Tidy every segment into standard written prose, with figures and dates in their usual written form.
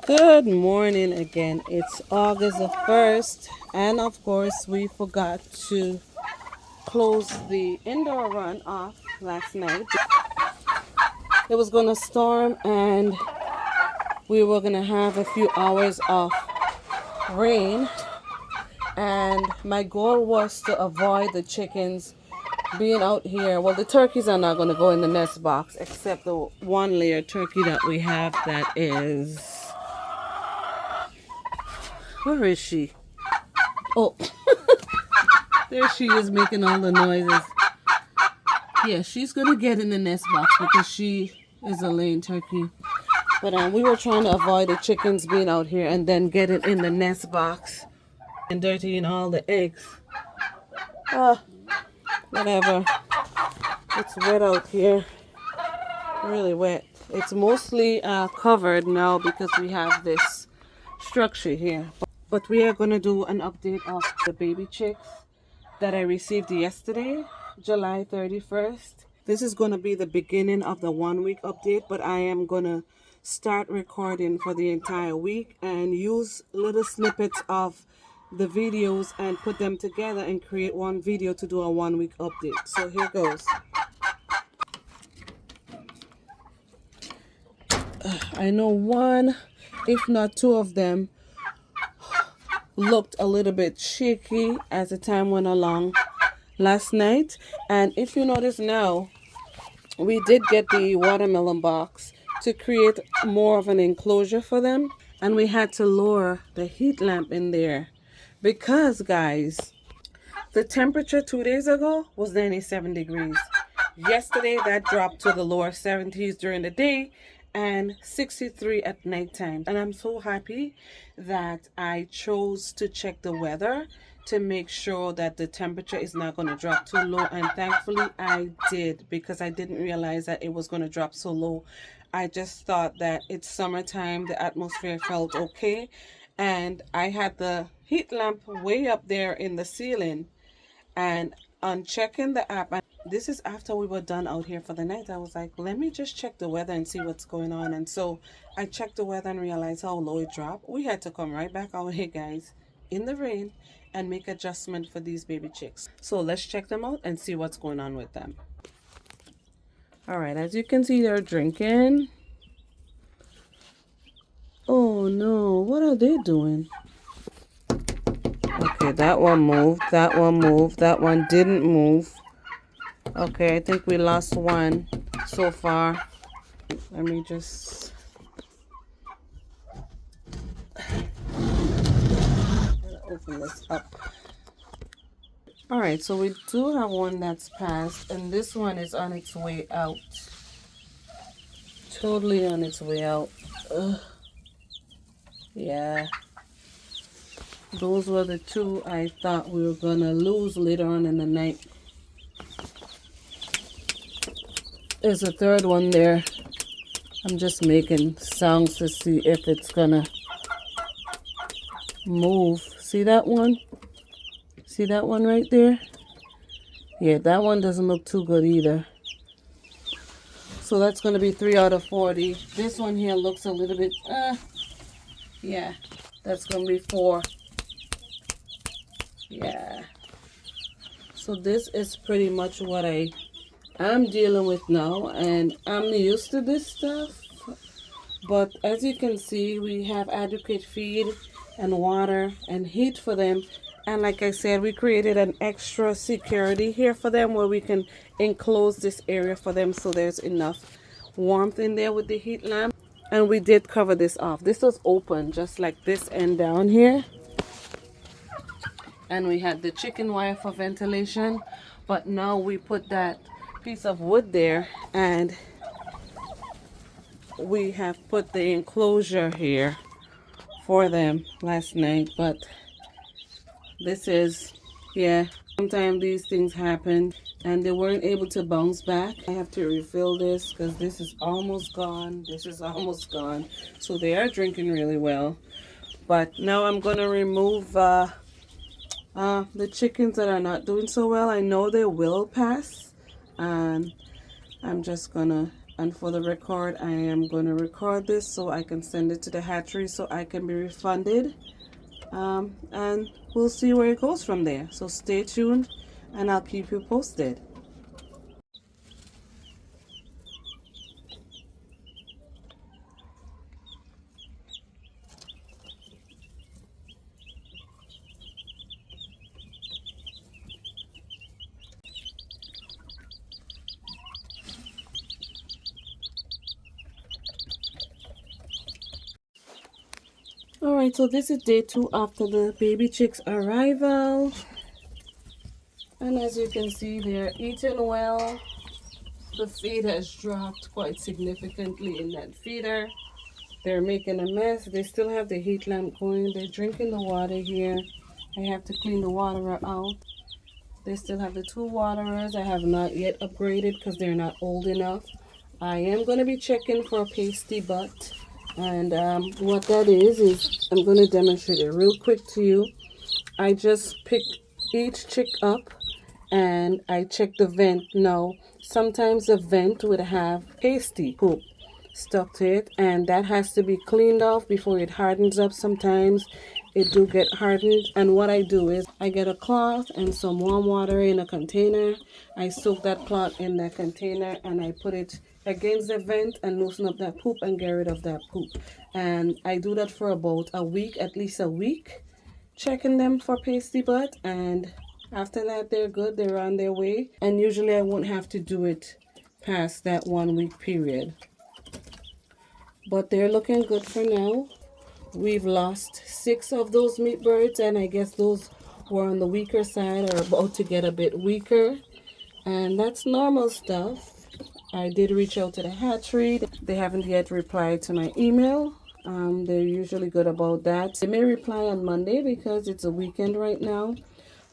Good morning again. It's August the 1st, and of course, we forgot to close the indoor run off last night. It was going to storm, and we were going to have a few hours of rain. And my goal was to avoid the chickens being out here. Well, the turkeys are not going to go in the nest box, except the one layer turkey that we have that is. Where is she? Oh, there she is making all the noises. Yeah, she's going to get in the nest box because she is a laying turkey. But we were trying to avoid the chickens being out here and then get it in the nest box and dirtying all the eggs. Whatever. It's wet out here. Really wet. It's mostly covered now because we have this structure here. But we are going to do an update of the baby chicks that I received yesterday, July 31st. This is going to be the beginning of the 1 week update, but I am going to start recording for the entire week and use little snippets of the videos and put them together and create one video to do a 1 week update. So here goes. I know one, if not two of them, looked a little bit shaky as the time went along last night. And if you notice now, we did get the watermelon box to create more of an enclosure for them, and we had to lower the heat lamp in there because, guys, the temperature 2 days ago was 97 degrees. Yesterday that dropped to the lower 70s during the day and 63 at nighttime. And I'm so happy that I chose to check the weather to make sure that the temperature is not going to drop too low. And thankfully I did, because I didn't realize that it was going to drop so low. I just thought that it's summertime, the atmosphere felt okay. And I had the heat lamp way up there in the ceiling. And on checking the app, and this is after we were done out here for the night, I was like, let me just check the weather and see what's going on. And so I checked the weather and realized how low it dropped. We had to come right back out here, guys, in the rain and make adjustment for these baby chicks. So let's check them out and see what's going on with them. All right, as you can see, they're drinking. Oh no, what are they doing? Okay, that one moved, that one moved, that one didn't move. Okay, I think we lost one so far. Let me just... open this up. Alright, so we do have one that's passed, and this one is on its way out. Totally on its way out. Ugh. Yeah. Those were the two I thought we were gonna lose later on in the night. There's a third one there. I'm just making sounds to see if it's gonna move. See that one? See that one right there? Yeah, that one doesn't look too good either. So that's gonna be 3 out of 40. This one here looks a little bit, yeah, that's gonna be 4. Yeah. So this is pretty much what I'm dealing with now, and I'm used to this stuff. But as you can see, we have adequate feed and water and heat for them. And like I said, we created an extra security here for them where we can enclose this area for them so there's enough warmth in there with the heat lamp. And we did cover this off. This was open, just like this end down here. And we had the chicken wire for ventilation, but now we put that piece of wood there, and we have put the enclosure here for them last night. But this is, yeah, sometimes these things happen and they weren't able to bounce back. I have to refill this because this is almost gone. This is almost gone. So they are drinking really well. But now I'm going to remove the chickens that are not doing so well. I know they will pass, and I'm just gonna And for the record, I am going to record this so I can send it to the hatchery so I can be refunded. And we'll see where it goes from there. So stay tuned and I'll keep you posted. Alright, so this is day 2 after the baby chicks arrival. And as you can see, they're eating well. The feed has dropped quite significantly in that feeder. They're making a mess. They still have the heat lamp going. They're drinking the water here. I have to clean the waterer out. They still have the 2 waterers. I have not yet upgraded because they're not old enough. I am going to be checking for a pasty butt. And what that is I'm going to demonstrate it real quick to you. I just pick each chick up and I check the vent. Now, sometimes the vent would have pasty poop stuck to it, and that has to be cleaned off before it hardens up. Sometimes it do get hardened, and what I do is I get a cloth and some warm water in a container. I soak that cloth in that container and I put it against the vent and loosen up that poop and get rid of that poop. And I do that for about a week, at least a week, checking them for pasty butt, and after that they're good, they're on their way. And usually I won't have to do it past that 1 week period, but they're looking good for now. We've lost 6 of those meat birds, and I guess those were on the weaker side or about to get a bit weaker, and that's normal stuff. I did reach out to the hatchery. They haven't yet replied to my email. They're usually good about that. They may reply on Monday because it's a weekend right now,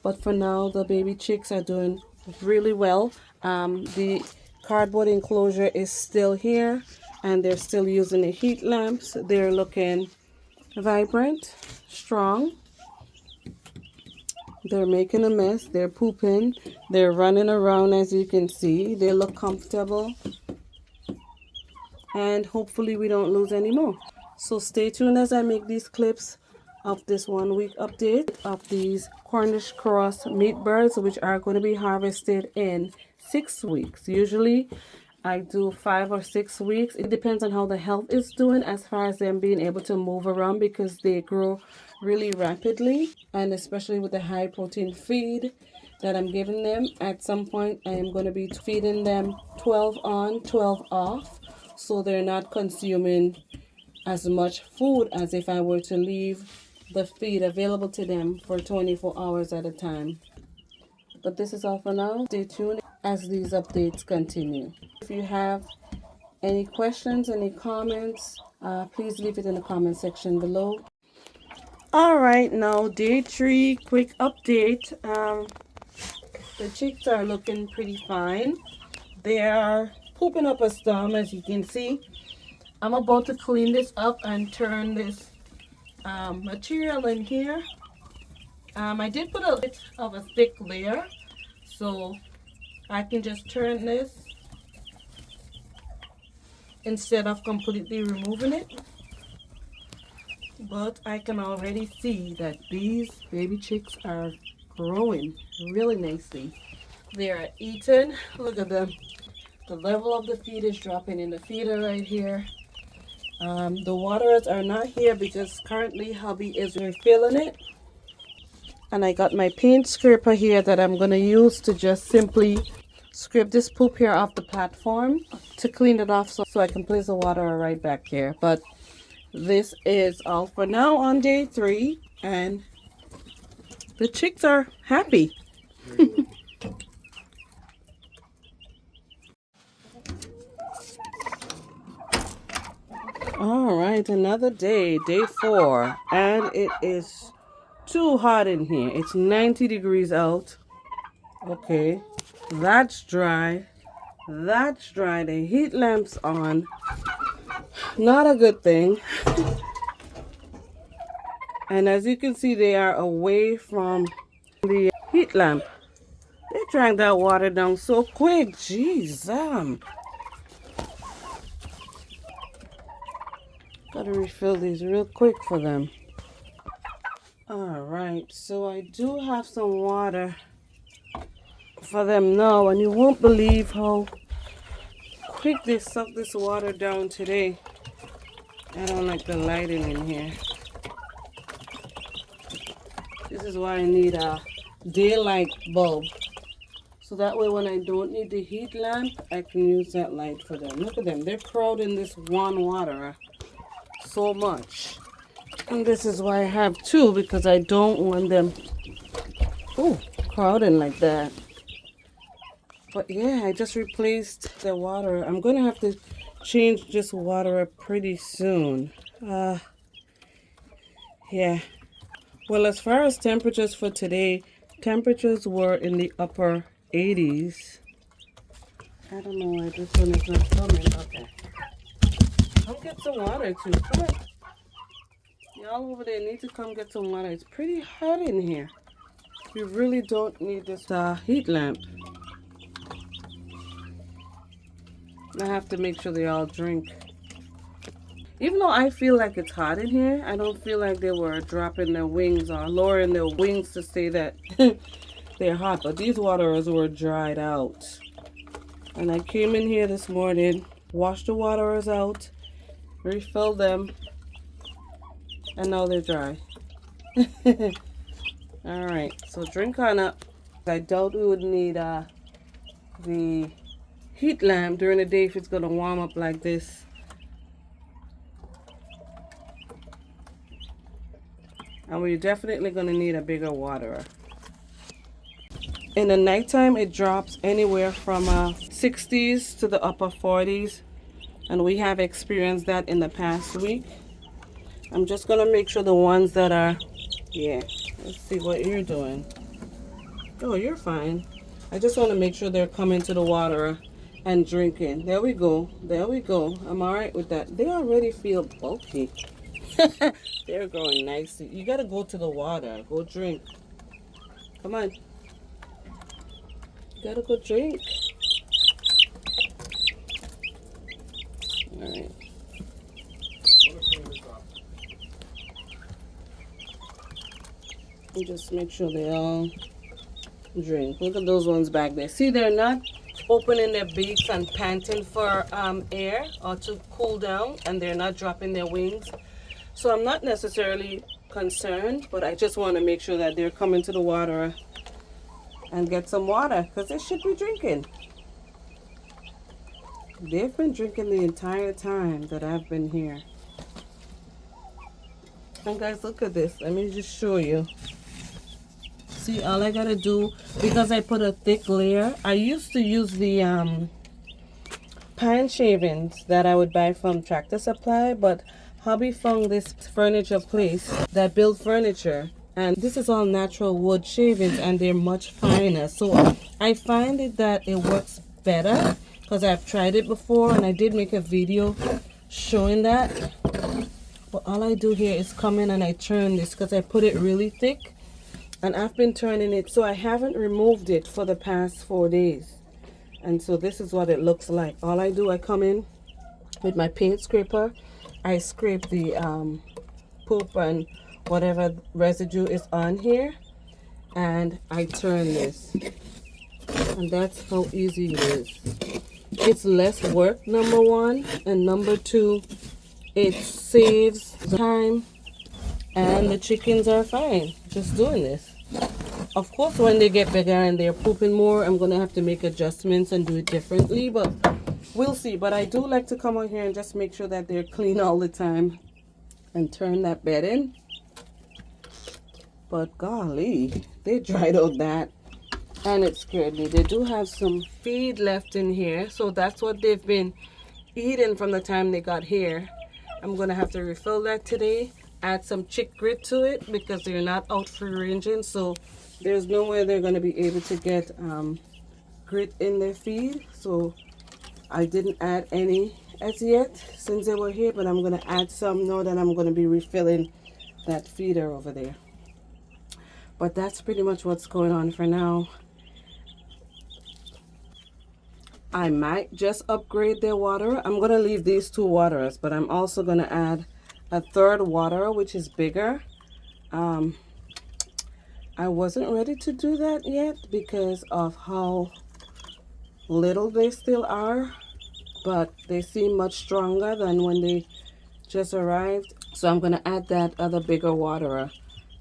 but for now the baby chicks are doing really well. The cardboard enclosure is still here and they're still using the heat lamps. They're looking vibrant, strong. They're making a mess. They're pooping. They're running around, as you can see. They look comfortable. And hopefully we don't lose any more. So stay tuned as I make these clips of this 1 week update of these Cornish Cross Meatbirds, which are going to be harvested in 6 weeks. Usually I do 5 or 6 weeks. It depends on how the health is doing as far as them being able to move around, because they grow really rapidly, and especially with the high protein feed that I'm giving them. At some point I am going to be feeding them 12 on, 12 off, so they're not consuming as much food as if I were to leave the feed available to them for 24 hours at a time. But this is all for now. Stay tuned as these updates continue. If you have any questions, any comments, please leave it in the comment section below. All right, now day 3, quick update. The chicks are looking pretty fine. They are pooping up a storm, as you can see. I'm about to clean this up and turn this material in here. I did put a bit of a thick layer, so I can just turn this instead of completely removing it. But I can already see that these baby chicks are growing really nicely. They are eating. Look at them. The level of the feed is dropping in the feeder right here. The waterers are not here because currently hubby is refilling it. And I got my paint scraper here that I'm going to use to just simply scrape this poop here off the platform to clean it off, so I can place the waterer right back here. But this is all for now on day 3, and the chicks are happy. All right, another day, day 4, and it is too hot in here. It's 90 degrees out. Okay, that's dry. That's dry. The heat lamp's on. Not a good thing. And as you can see, they are away from the heat lamp. They drank that water down so quick. Jeez. Gotta refill these real quick for them. Alright, so I do have some water for them now, and you won't believe how quick they suck this water down today. I don't like the lighting in here. This is why I need a daylight bulb. So that way when I don't need the heat lamp, I can use that light for them. Look at them. They're crowding this one water so much. And this is why I have two, because I don't want them crowding like that. But yeah, I just replaced the water. I'm going to have to change this water up pretty soon. Yeah. Well, as far as temperatures for today, temperatures were in the upper 80s. I don't know why this one is not coming. Okay. Come get some water too. Come on. Y'all over there need to come get some water. It's pretty hot in here. You really don't need this heat lamp. I have to make sure they all drink. Even though I feel like it's hot in here, I don't feel like they were dropping their wings or lowering their wings to say that they're hot. But these waterers were dried out. And I came in here this morning, washed the waterers out, refilled them, and now they're dry. Alright, so drink on up. I doubt we would need the heat lamp during the day if it's going to warm up like this. And we're definitely going to need a bigger waterer. In the nighttime, it drops anywhere from 60s to the upper 40s. And we have experienced that in the past week. I'm just going to make sure the ones that are, let's see what you're doing. Oh, you're fine. I just want to make sure they're coming to the waterer and drinking. There we go. There we go. I'm all right with that. They already feel bulky. They're growing nicely. You got to go to the water. Go drink. Come on. You got to go drink. All right. And just make sure they all drink. Look at those ones back there. See, they're not opening their beaks and panting for air or to cool down, and they're not dropping their wings. So I'm not necessarily concerned, but I just want to make sure that they're coming to the water and get some water, because they should be drinking. They've been drinking the entire time that I've been here. And guys, look at this. Let me just show you. See, all I gotta do, because I put a thick layer, I used to use the pine shavings that I would buy from Tractor Supply, but hubby found this furniture place that build furniture, and this is all natural wood shavings, and they're much finer. So I find it that it works better, because I've tried it before, and I did make a video showing that. But all I do here is come in and I turn this, because I put it really thick, and I've been turning it, so I haven't removed it for the past 4 days. And so this is what it looks like. All I do, I come in with my paint scraper, I scrape the poop and whatever residue is on here, and I turn this. And that's how easy it is. It's less work, number one, and number two, it saves time, and the chickens are fine just doing this. Of course, when they get bigger and they're pooping more, I'm going to have to make adjustments and do it differently, but we'll see. But I do like to come on here and just make sure that they're clean all the time and turn that bed in. But golly, they dried out that, and it scared me. They do have some feed left in here, so that's what they've been eating from the time they got here. I'm going to have to refill that today, add some chick grit to it, because they're not out free ranging, so there's no way they're going to be able to get grit in their feed. So I didn't add any as yet since they were here, but I'm going to add some now that I'm going to be refilling that feeder over there. But that's pretty much what's going on for now. I might just upgrade their water. I'm going to leave these two waterers, but I'm also going to add a third waterer, which is bigger. I wasn't ready to do that yet because of how little they still are, but they seem much stronger than when they just arrived. So I'm gonna add that other bigger waterer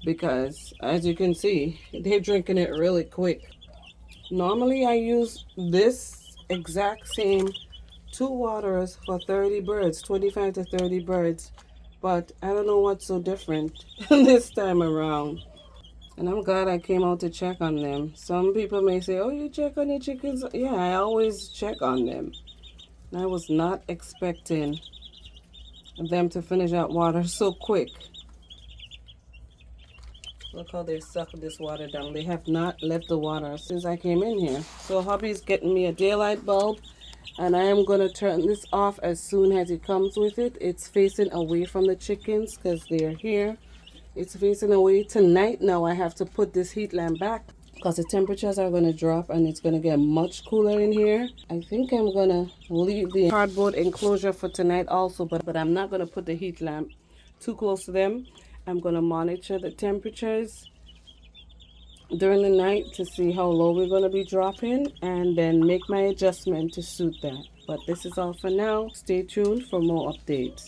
because as you can see, they're drinking it really quick. Normally I use this exact same 2 waterers for 30 birds, 25 to 30 birds, but I don't know what's so different this time around. And I'm glad I came out to check on them. Some people may say, oh, you check on your chickens? Yeah, I always check on them. And I was not expecting them to finish that water so quick. Look how they suck this water down. They have not left the water since I came in here. So hubby's getting me a daylight bulb, and I am going to turn this off as soon as it comes with it. It's facing away from the chickens because they're here. It's facing away. Tonight now I have to put this heat lamp back because the temperatures are going to drop and it's going to get much cooler in here. I think I'm going to leave the cardboard enclosure for tonight also, but I'm not going to put the heat lamp too close to them. I'm going to monitor the temperatures during the night to see how low we're going to be dropping and then make my adjustment to suit that. But this is all for now. Stay tuned for more updates.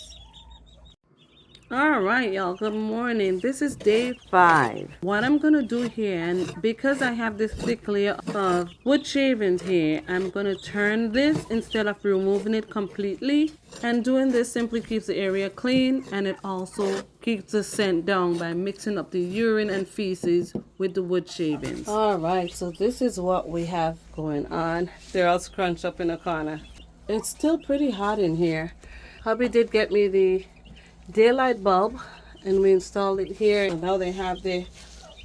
All right, y'all, good morning. This is day 5. What I'm gonna do here, and because I have this thick layer of wood shavings here, I'm gonna turn this instead of removing it completely. And doing this simply keeps the area clean, and it also keeps the scent down by mixing up the urine and feces with the wood shavings. All right, so this is what we have going on. They're all scrunched up in a corner. It's still pretty hot in here. Hubby did get me the daylight bulb and we installed it here. And now they have the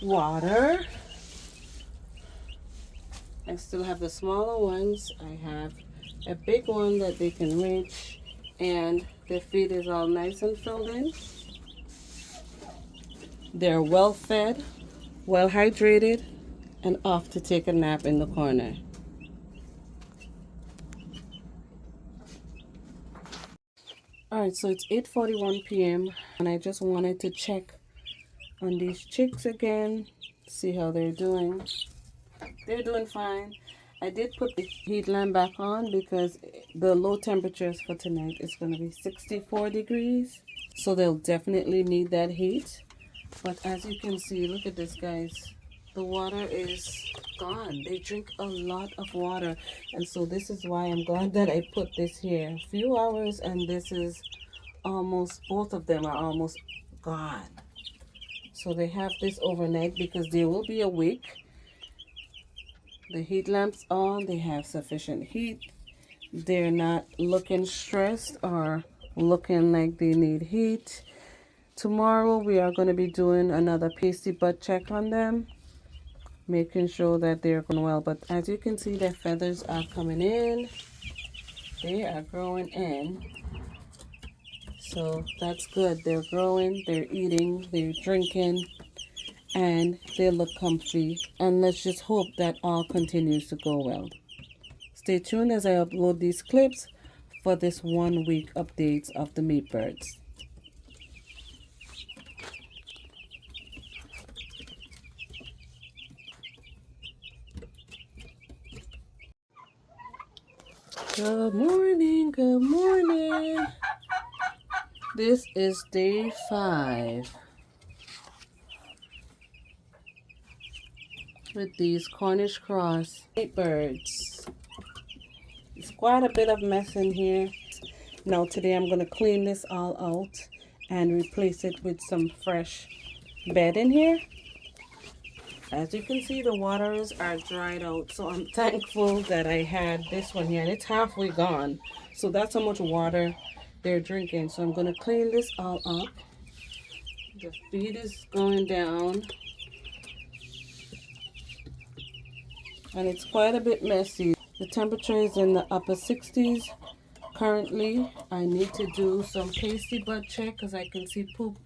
water. I still have the smaller ones. I have a big one that they can reach, and their feed is all nice and filled in. They're well fed, well hydrated, and off to take a nap in the corner. Alright, so it's 8:41 p.m. and I just wanted to check on these chicks again, see how they're doing. They're doing fine. I did put the heat lamp back on because the low temperatures for tonight is going to be 64 degrees. So they'll definitely need that heat. But as you can see, look at this, guys. The water is gone. They drink a lot of water. And so this is why I'm glad that I put this here. A few hours and this is almost, both of them are almost gone. So they have this overnight because they will be awake. The heat lamp's on. They have sufficient heat. They're not looking stressed or looking like they need heat. Tomorrow we are going to be doing another pasty butt check on them, making sure that they're going well. But as you can see, their feathers are coming in. They are growing in. So that's good. They're growing, they're eating, they're drinking, and they look comfy. And let's just hope that all continues to go well. Stay tuned as I upload these clips for this 1 week updates of the Meatbirds. Good morning, good morning. This is day 5 with these Cornish Cross Meatbirds. It's quite a bit of mess in here. Now today I'm going to clean this all out and replace it with some fresh bed in here. As you can see, the waters are dried out, so I'm thankful that I had this one here, and it's halfway gone. So that's how much water they're drinking. So I'm going to clean this all up. The feed is going down, and it's quite a bit messy. The temperature is in the upper 60s currently. I need to do some pasty butt check because I can see poop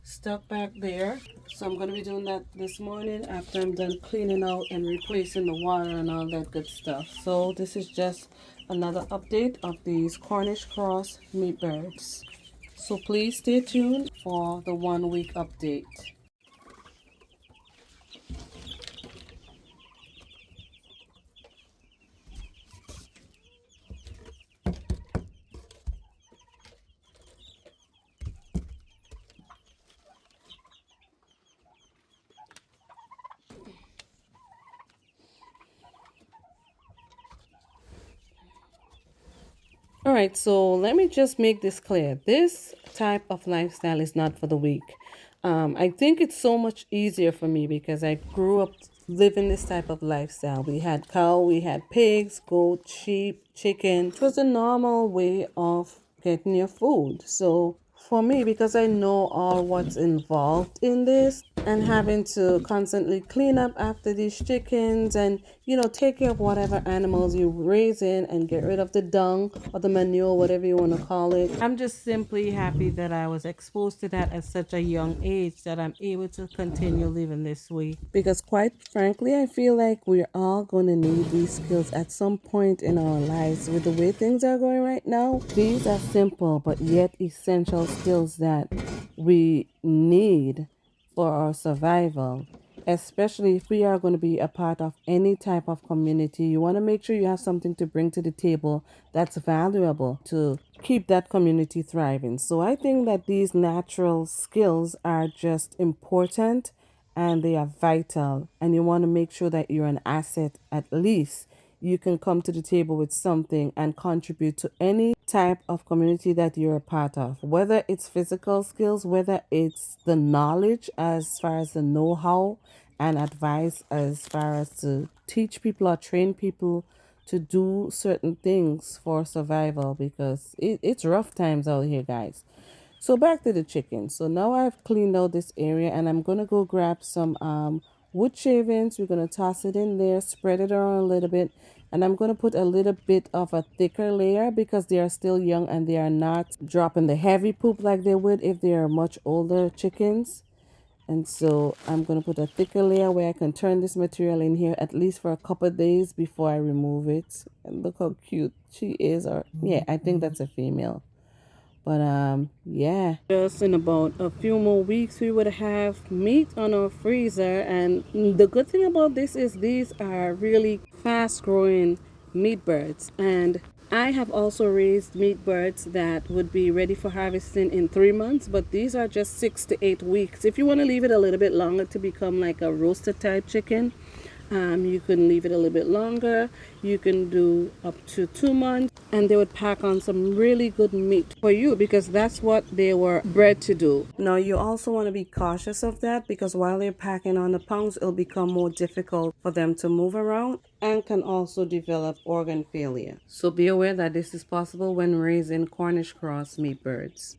stuck back there. So I'm going to be doing that this morning after I'm done cleaning out and replacing the water and all that good stuff. So this is just another update of these Cornish Cross Meatbirds. So please stay tuned for the 1 week update. All right, so let me just make this clear. This type of lifestyle is not for the weak. I think it's so much easier for me because I grew up living this type of lifestyle. We had cow, we had pigs, goat, sheep, chicken. It was a normal way of getting your food. So for me, because I know all what's involved in this and having to constantly clean up after these chickens and, take care of whatever animals you raise in and get rid of the dung or the manure, whatever you want to call it. I'm just simply happy that I was exposed to that at such a young age that I'm able to continue living this way. Because quite frankly, I feel like we're all going to need these skills at some point in our lives. With the way things are going right now, these are simple but yet essential skills that we need for our survival, especially if we are going to be a part of any type of community. You want to make sure you have something to bring to the table that's valuable to keep that community thriving. So I think that these natural skills are just important and they are vital, and you want to make sure that you're an asset. At least you can come to the table with something and contribute to any type of community that you're a part of, whether it's physical skills, whether it's the knowledge as far as the know-how and advice as far as to teach people or train people to do certain things for survival, because it's rough times out here, guys. So back to the chicken. So now I've cleaned out this area and I'm gonna go grab some wood shavings. We're gonna toss it in there, spread it around a little bit, and I'm gonna put a little bit of a thicker layer because they are still young and they are not dropping the heavy poop like they would if they are much older chickens. And so I'm gonna put a thicker layer where I can turn this material in here at least for a couple of days before I remove it. And look how cute she is. Or yeah, I think that's a female. But yeah, just in about a few more weeks we would have meat on our freezer. And the good thing about this is these are really fast growing meat birds, and I have also raised meat birds that would be ready for harvesting in 3 months, but these are just 6 to 8 weeks. If you want to leave it a little bit longer to become like a roasted type chicken, you can leave it a little bit longer. You can do up to 2 months, and they would pack on some really good meat for you because that's what they were bred to do. Now, you also want to be cautious of that because while they're packing on the pounds, it'll become more difficult for them to move around and can also develop organ failure. So be aware that this is possible when raising Cornish Cross Meatbirds.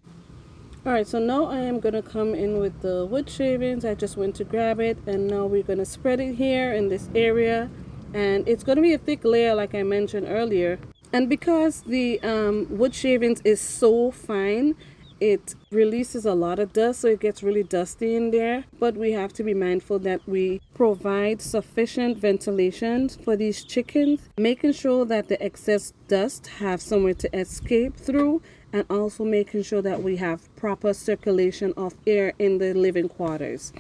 Alright, so now I am going to come in with the wood shavings. I just went to grab it, and now we're going to spread it here in this area. And it's going to be a thick layer like I mentioned earlier. And because the wood shavings is so fine, it releases a lot of dust, so it gets really dusty in there. But we have to be mindful that we provide sufficient ventilation for these chickens, making sure that the excess dust have somewhere to escape through, and also making sure that we have proper circulation of air in the living quarters.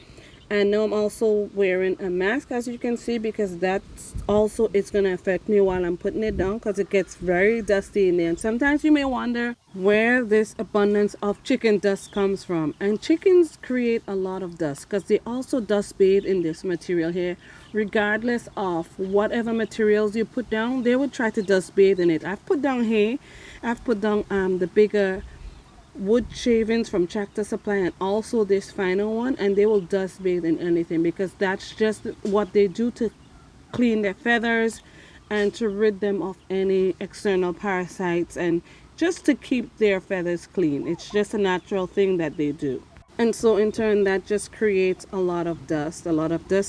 And now I'm also wearing a mask, as you can see, because that's also it's going to affect me while I'm putting it down because it gets very dusty in there. And sometimes you may wonder where this abundance of chicken dust comes from. And chickens create a lot of dust because they also dust bathe in this material here. Regardless of whatever materials you put down, they would try to dust bathe in it. I've put down hay. I've put down the bigger wood shavings from Tractor Supply and also this final one, and they will dust bathe in anything because that's just what they do to clean their feathers and to rid them of any external parasites and just to keep their feathers clean. It's just a natural thing that they do. And so in turn that just creates a lot of dust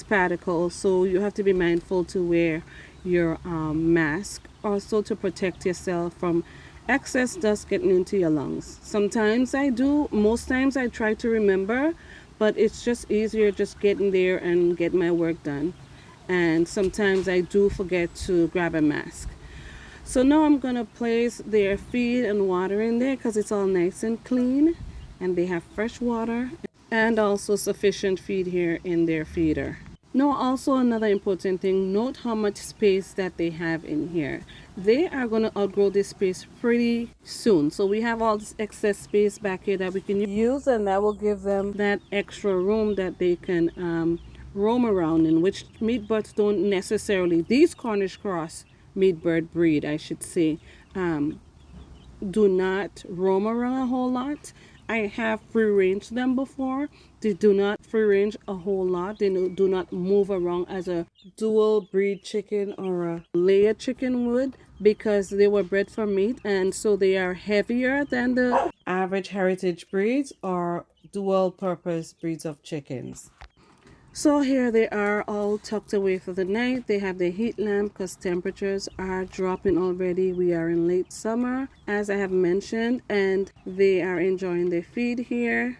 particles. So you have to be mindful to wear your mask also to protect yourself from excess dust getting into your lungs. Sometimes I do, most times I try to remember, but it's just easier just getting there and get my work done. And sometimes I do forget to grab a mask. So now I'm gonna place their feed and water in there because it's all nice and clean, and they have fresh water and also sufficient feed here in their feeder. Now, also another important thing, note how much space that they have in here. They are going to outgrow this space pretty soon. So we have all this excess space back here that we can use, and that will give them that extra room that they can roam around in, which meatbirds don't necessarily, these Cornish Cross Meatbird breed, I should say, do not roam around a whole lot. I have free range them before. They do not free range a whole lot. They do not move around as a dual breed chicken or a layer chicken would, because they were bred for meat, and so they are heavier than the average heritage breeds or dual purpose breeds of chickens. So here they are all tucked away for the night. They have their heat lamp because temperatures are dropping already. We are in late summer, as I have mentioned, and they are enjoying their feed here,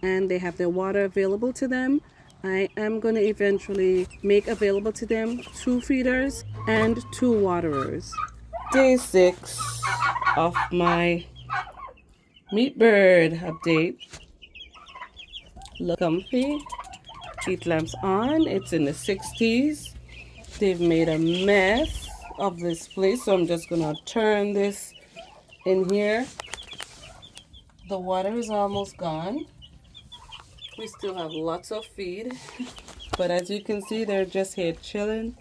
and they have their water available to them. I am going to eventually make available to them 2 feeders and 2 waterers. Day 6 of my meat bird update. Look comfy. Heat lamps on. It's in the 60s. They've made a mess of this place, so I'm just gonna turn this in here. The water is almost gone. We still have lots of feed, but as you can see, they're just here chilling.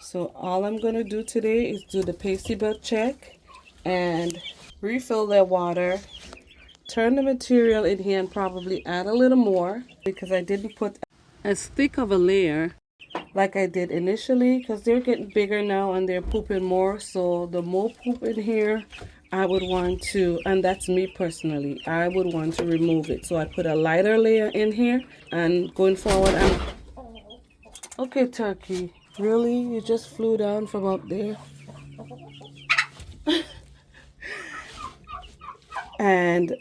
So all I'm gonna do today is do the pasty belt check and refill their water, turn the material in here, and probably add a little more because I didn't put as thick of a layer like I did initially, because they're getting bigger now and they're pooping more. So the more poop in here, I would want to, and that's me personally, I would want to remove it. So I put a lighter layer in here, and going forward, I'm okay. Turkey, really? You just flew down from up there? And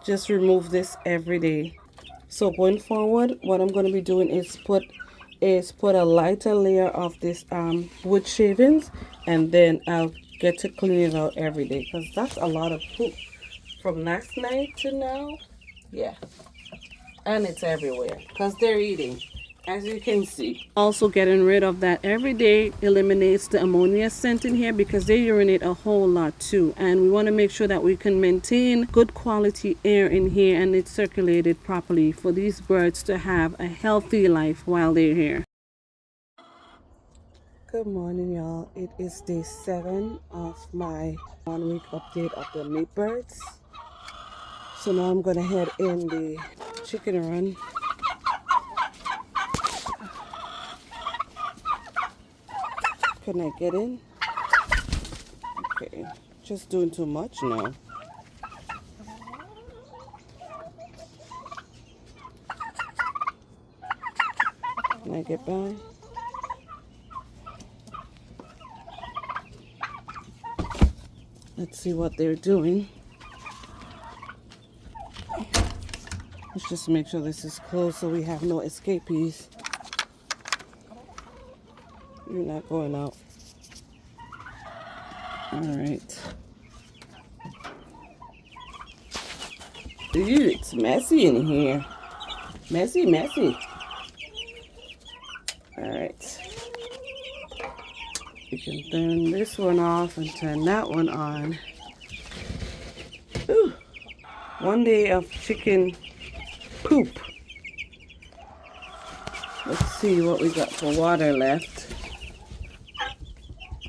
just remove this every day. So going forward, what I'm going to be doing is put a lighter layer of this wood shavings, and then I'll get to clean it out every day, because that's a lot of poop from last night to now. Yeah, and it's everywhere because they're eating, as you can see. Also, getting rid of that every day eliminates the ammonia scent in here, because they urinate a whole lot too, and we want to make sure that we can maintain good quality air in here and it's circulated properly for these birds to have a healthy life while they're here. Good morning, y'all. It is day 7 of my 1-week update of the meat birds. So now I'm gonna head in the chicken run. Can I get in? Okay, just doing too much now. Can I get by? Let's see what they're doing. Let's just make sure this is closed so we have no escapees. You're not going out. All right. Ew, it's messy in here. Messy, messy. All right. You can turn this one off and turn that one on. Ooh. 1 day of chicken poop. Let's see what we got for water left.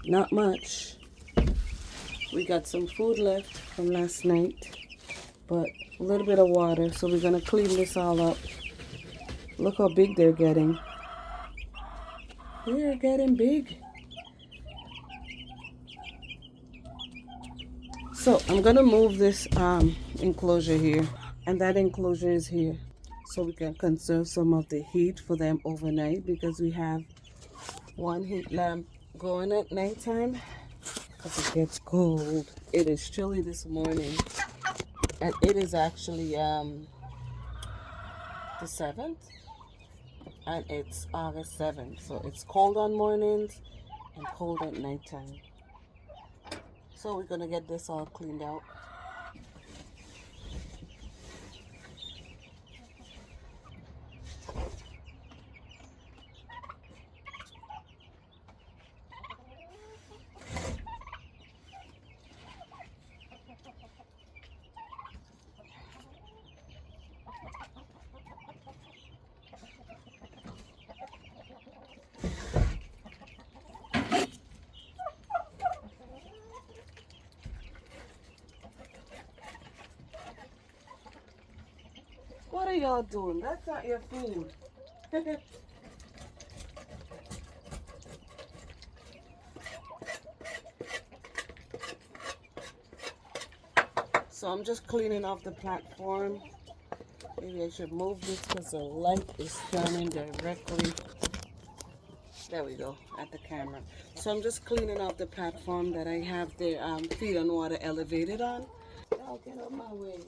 Not much. We got some food left from last night, but a little bit of water. So we're gonna clean this all up. Look how big they're getting. They're getting big. So I'm gonna move this enclosure here, and that enclosure is here, so we can conserve some of the heat for them overnight, because we have 1 heat lamp going at nighttime because it gets cold. It is chilly this morning, and it is actually the 7th, and it's August 7th, so it's cold on mornings and cold at nighttime. So we're gonna get this all cleaned out. What are y'all doing? That's not your food. So I'm just cleaning off the platform. Maybe I should move this because the light is shining directly. There we go, at the camera. So I'm just cleaning off the platform that I have the feed on water elevated on. Y'all get out my way.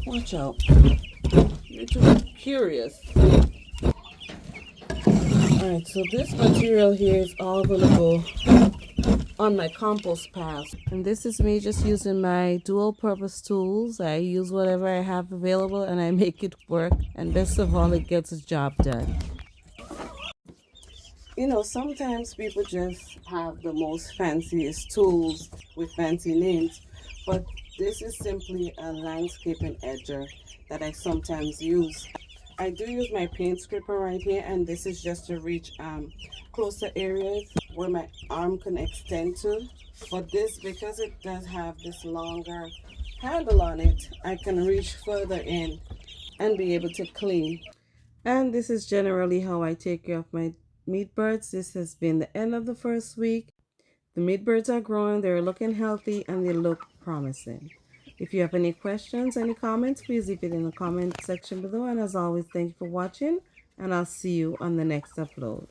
Watch out. You're too curious. Alright, so this material here is all gonna go on my compost pile. And this is me just using my dual purpose tools. I use whatever I have available and I make it work. And best of all, it gets its job done. You know, sometimes people just have the most fanciest tools with fancy names, but this is simply a landscaping edger that I sometimes use. I do use my paint scraper right here, and this is just to reach closer areas where my arm can extend to. But this, because it does have this longer handle on it, I can reach further in and be able to clean. And this is generally how I take care of my meat birds. This has been the end of the first week. The meat birds are growing, they're looking healthy, and they look promising. If you have any questions, any comments, please leave it in the comment section below. And as always, thank you for watching, and I'll see you on the next upload.